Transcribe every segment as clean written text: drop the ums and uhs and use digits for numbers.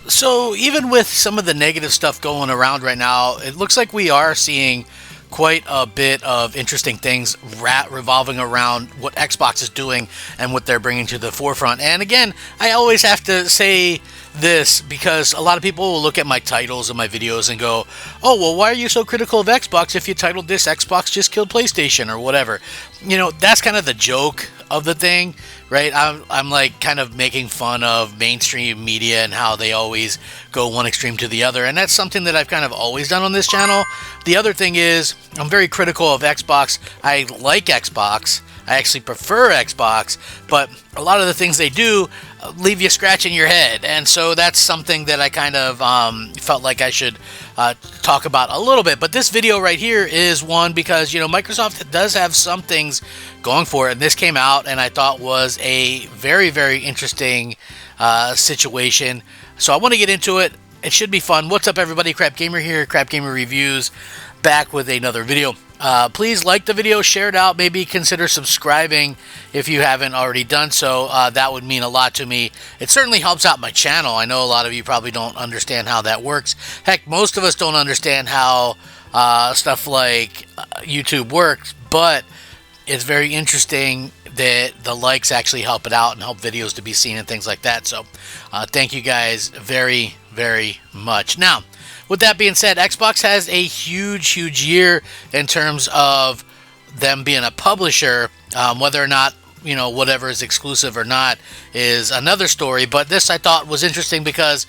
So even with some of the negative stuff going around right now, it looks like we are seeing quite a bit of interesting things revolving around what Xbox is doing and what they're bringing to the forefront. And again, I always have to say this because a lot of people will look at my titles of my videos and go, oh, well, why are you so critical of Xbox if you titled this Xbox just killed PlayStation or whatever? You know, that's kind of the joke of the thing, right? I'm like kind of making fun of mainstream media and how they always go one extreme to the other. And that's something that I've kind of always done on this channel. The other thing is I'm very critical of Xbox. I like Xbox. I actually prefer Xbox, but a lot of the things they do leave you scratching your head. And so that's something that I kind of felt like I should talk about a little bit. But this video right here is one because, you know, Microsoft does have some things going for it. And this came out and I thought was a very, very interesting situation. So I want to get into it. It should be fun. What's up, everybody? Crap Gamer here, Crap Gamer Reviews, back with another video. Please like the video, share it out, maybe consider subscribing if you haven't already done so. That would mean a lot to me. It certainly helps out my channel. I know a lot of you probably don't understand how that works. Heck, most of us don't understand how stuff like YouTube works, but it's very interesting that the likes actually help it out and help videos to be seen and things like that. So thank you guys very, very much. Now, with that being said, Xbox has a huge year in terms of them being a publisher. Whether or not, you know, whatever is exclusive or not is another story. But this I thought was interesting because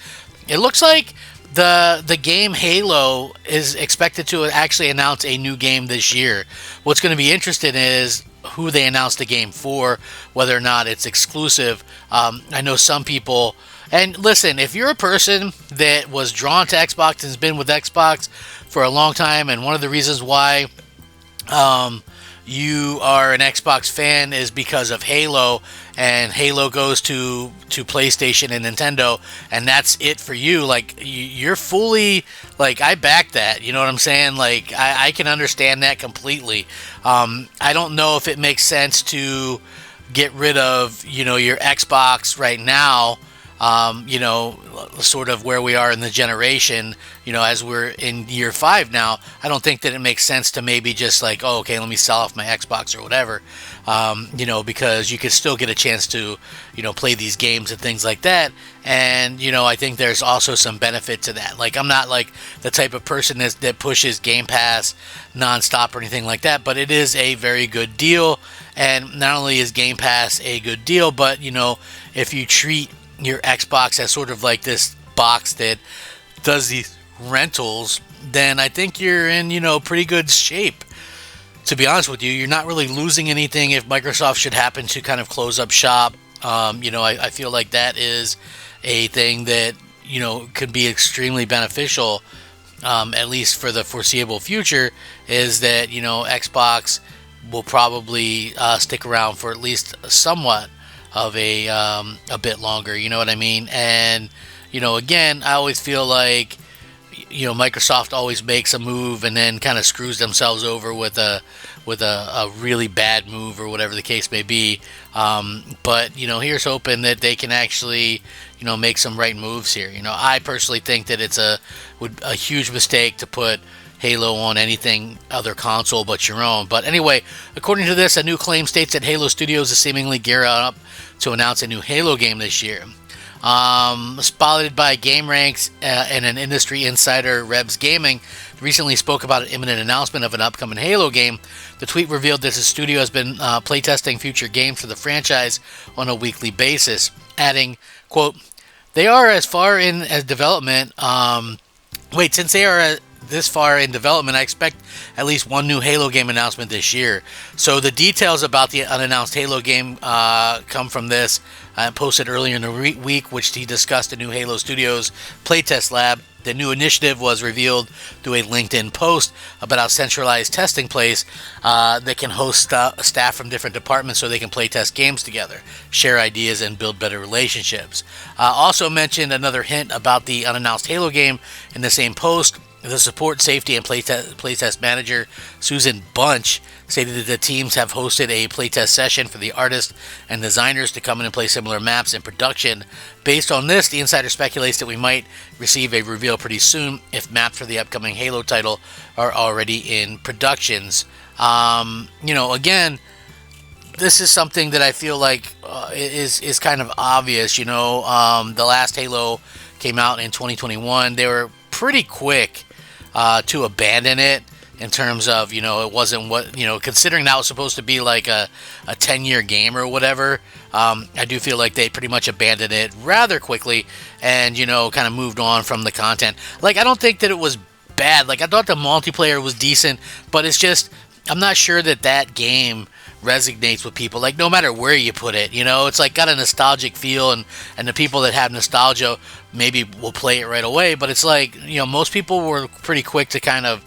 it looks like the game Halo is expected to actually announce a new game this year. What's going to be interesting is who they announced the game for, whether or not it's exclusive. I know some people... And listen, if you're a person that was drawn to Xbox and has been with Xbox for a long time, and one of the reasons why you are an Xbox fan is because of Halo, and Halo goes to PlayStation and Nintendo, and that's it for you, like, you're fully, like, I back that, you know what I'm saying? Like, I can understand that completely. I don't know if it makes sense to get rid of, you know, your Xbox right now, you know, sort of where we are in the generation, you know, as we're in year 5 now. I don't think that it makes sense to maybe just like, oh, okay, let me sell off my Xbox or whatever, you know, because you could still get a chance to, you know, play these games and things like that. And, you know, I think there's also some benefit to that. Like, I'm not like the type of person that pushes Game Pass nonstop or anything like that, but it is a very good deal. And not only is Game Pass a good deal, but, you know, if you treat your Xbox as sort of like this box that does these rentals, then I think you're in, you know, pretty good shape. To be honest with you, you're not really losing anything if Microsoft should happen to kind of close up shop. You know, I feel like that is a thing that, you know, could be extremely beneficial, at least for the foreseeable future, is that, you know, Xbox will probably stick around for at least somewhat of a bit longer, you know what I mean? And, you know, again, I always feel like, you know, Microsoft always makes a move and then kind of screws themselves over with a really bad move or whatever the case may be. But, you know, here's hoping that they can actually, you know, make some right moves here. You know, I personally think that it's a huge mistake to put Halo on anything other console but your own. But anyway, according to this, a new claim states that Halo Studios is seemingly gearing up to announce a new Halo game this year. Spotted by GameRanks and an industry insider, Rebs Gaming, recently spoke about an imminent announcement of an upcoming Halo game. The tweet revealed that the studio has been playtesting future games for the franchise on a weekly basis, adding, quote, they are as far in as development. Since they are this far in development, I expect at least one new Halo game announcement this year. So the details about the unannounced Halo game come from this. I posted earlier in the week, which he discussed a new Halo Studios playtest lab. The new initiative was revealed through a LinkedIn post about a centralized testing place that can host staff from different departments so they can playtest games together, share ideas, and build better relationships. Also mentioned another hint about the unannounced Halo game in the same post. The support, safety, and playtest manager, Susan Bunch, stated that the teams have hosted a playtest session for the artists and designers to come in and play similar maps in production. Based on this, the insider speculates that we might receive a reveal pretty soon if maps for the upcoming Halo title are already in productions. Again, this is something that I feel like is kind of obvious. The last Halo came out in 2021. They were pretty quick to abandon it in terms of, it wasn't what, considering that was supposed to be like a 10-year game or whatever. I do feel like they pretty much abandoned it rather quickly and, kind of moved on from the content. Like, I don't think that it was bad. Like, I thought the multiplayer was decent, but it's just, I'm not sure that game resonates with people, like, no matter where you put it. It's like got a nostalgic feel, and the people that have nostalgia maybe will play it right away, but it's like, most people were pretty quick to kind of,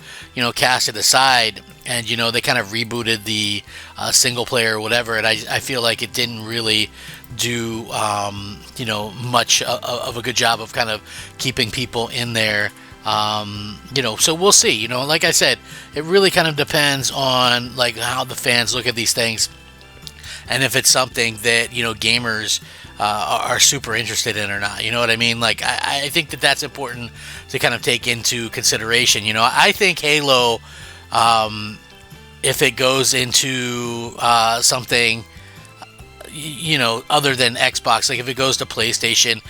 cast it aside, and they kind of rebooted the single player or whatever, and I feel like it didn't really do much of a good job of kind of keeping people in there. So we'll see. Like I said, it really kind of depends on like how the fans look at these things, and if it's something that gamers are super interested in or not. You know what I mean? Like I think that's important to kind of take into consideration. I think Halo, if it goes into something other than Xbox, like if it goes to PlayStation,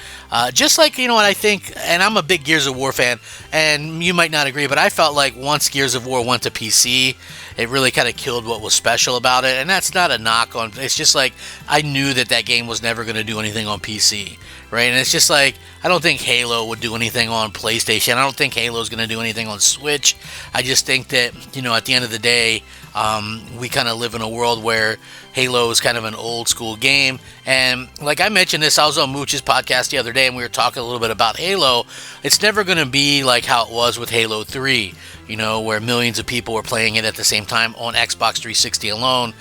just like, what I think, and I'm a big Gears of War fan, and you might not agree, but I felt like once Gears of War went to PC, it really kind of killed what was special about it, and that's not a knock on, it's just like, I knew that game was never going to do anything on PC, right? And it's just like, I don't think Halo would do anything on PlayStation, I don't think Halo's going to do anything on Switch. I just think that, at the end of the day, we kind of live in a world where Halo is kind of an old school game, and like I mentioned this, I was on Mooch's podcast the other day, and we were talking a little bit about Halo. It's never going to be like how it was with Halo 3, where millions of people were playing it at the same time on Xbox 360 alone.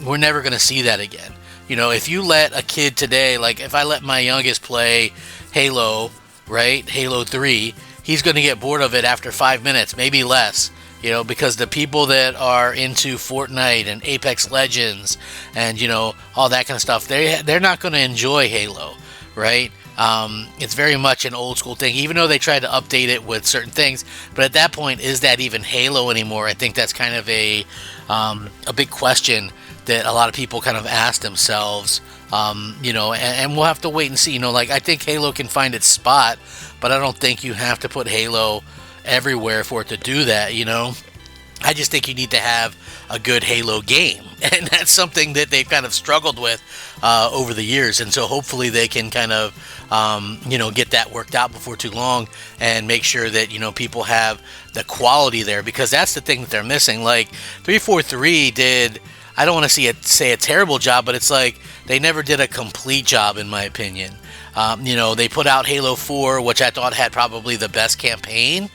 We're never going to see that again. If you let a kid today, like if I let my youngest play Halo, right, Halo 3, he's going to get bored of it after 5 minutes, maybe less. Because the people that are into Fortnite and Apex Legends and, all that kind of stuff, they're not going to enjoy Halo, right? It's very much an old school thing, even though they tried to update it with certain things. But at that point, is that even Halo anymore? I think that's kind of a big question that a lot of people kind of ask themselves, and we'll have to wait and see. Like I think Halo can find its spot, but I don't think you have to put Halo everywhere for it to do that. I just think you need to have a good Halo game, and that's something that they've kind of struggled with over the years, and so hopefully they can kind of get that worked out before too long and make sure that people have the quality there, because that's the thing that they're missing. Like 343 did, I don't want to say a terrible job, but it's like they never did a complete job in my opinion. They put out Halo 4, which I thought had probably the best campaign,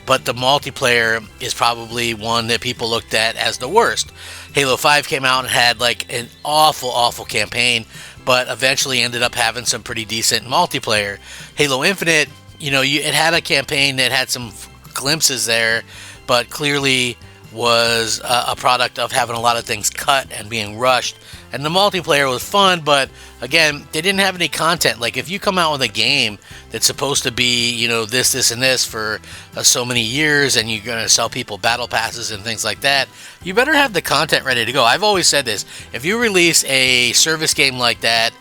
but the multiplayer is probably one that people looked at as the worst. Halo 5 came out and had like an awful campaign, but eventually ended up having some pretty decent multiplayer. Halo Infinite, it had a campaign that had some glimpses there, but clearly was a product of having a lot of things cut and being rushed. And the multiplayer was fun, but again, they didn't have any content. Like if you come out with a game that's supposed to be, this and this for so many years, and you're going to sell people battle passes and things like that, you better have the content ready to go. I've always said this: if you release a service game like that,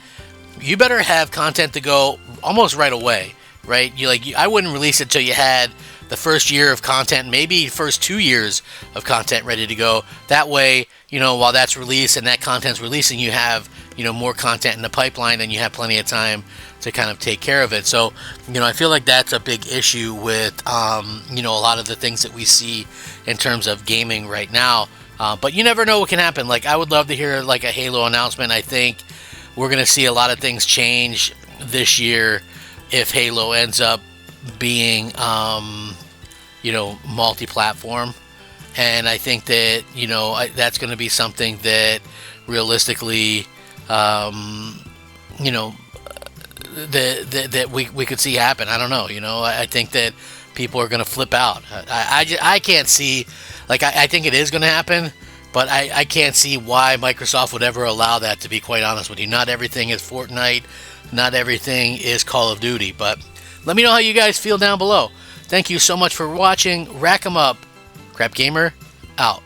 you better have content to go almost right away, right? I wouldn't release it till you had the first year of content, maybe first 2 years of content ready to go. That way, while that's released and that content's releasing, you have, more content in the pipeline, and you have plenty of time to kind of take care of it. So, I feel like that's a big issue with, a lot of the things that we see in terms of gaming right now. But you never know what can happen. Like, I would love to hear like a Halo announcement. I think we're going to see a lot of things change this year if Halo ends up being, multi-platform. And I think that, that's going to be something that realistically, that we could see happen. I don't know. I think that people are going to flip out. I can't see, like, I think it is going to happen, but I can't see why Microsoft would ever allow that, to be quite honest with you. Not everything is Fortnite, not everything is Call of Duty, but let me know how you guys feel down below. Thank you so much for watching. Rack 'em up. Crap Gamer, out.